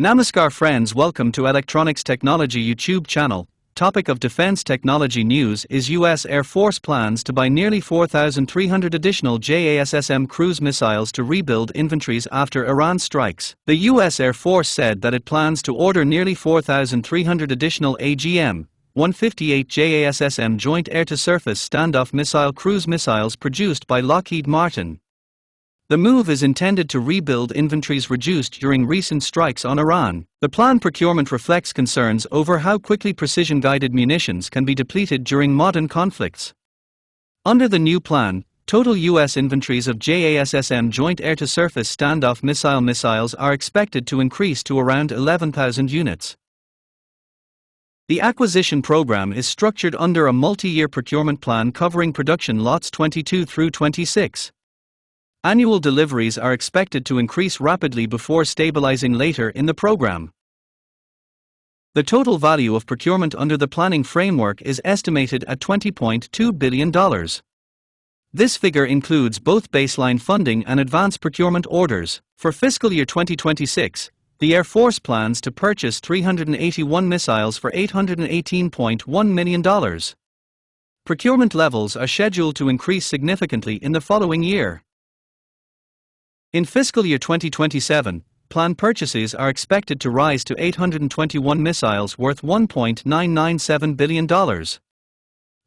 Namaskar friends, welcome to Electronics Technology YouTube channel. Topic of defense technology news is US Air Force plans to buy nearly 4,300 additional JASSM cruise missiles to rebuild inventories after Iran strikes. The US Air Force said that it plans to order nearly 4,300 additional AGM-158 JASSM Joint Air-to-Surface Standoff Missile cruise missiles produced by Lockheed Martin. The move is intended to rebuild inventories reduced during recent strikes on Iran. The planned procurement reflects concerns over how quickly precision-guided munitions can be depleted during modern conflicts. Under the new plan, total U.S. inventories of JASSM Joint Air-to-Surface Standoff missiles are expected to increase to around 11,000 units. The acquisition program is structured under a multi-year procurement plan covering production lots 22 through 26. Annual deliveries are expected to increase rapidly before stabilizing later in the program. The total value of procurement under the planning framework is estimated at $20.2 billion. This figure includes both baseline funding and advance procurement orders. For fiscal year 2026, the Air Force plans to purchase 381 missiles for $818.1 million. Procurement levels are scheduled to increase significantly in the following year. In fiscal year 2027, planned purchases are expected to rise to 821 missiles worth $1.997 billion.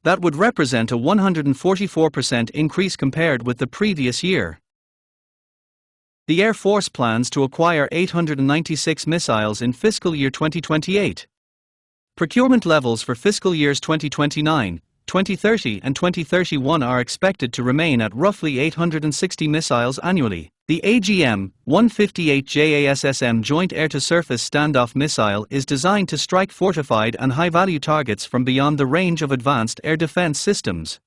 That would represent a 144% increase compared with the previous year. The Air Force plans to acquire 896 missiles in fiscal year 2028. Procurement levels for fiscal years 2029, 2030 and 2031 are expected to remain at roughly 860 missiles annually. The AGM-158 JASSM Joint Air-to-Surface Standoff Missile is designed to strike fortified and high-value targets from beyond the range of advanced air defense systems.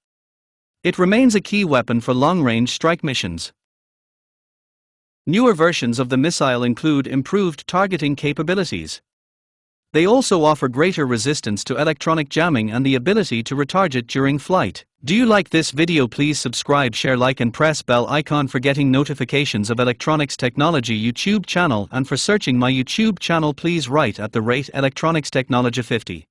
It remains a key weapon for long-range strike missions. Newer versions of the missile include improved targeting capabilities. They also offer greater resistance to electronic jamming and the ability to recharge it during flight. Do you like this video? Please subscribe, share, like and press bell icon for getting notifications of Electronics Technology YouTube channel, and for searching my YouTube channel please write @Electronics Technology 50.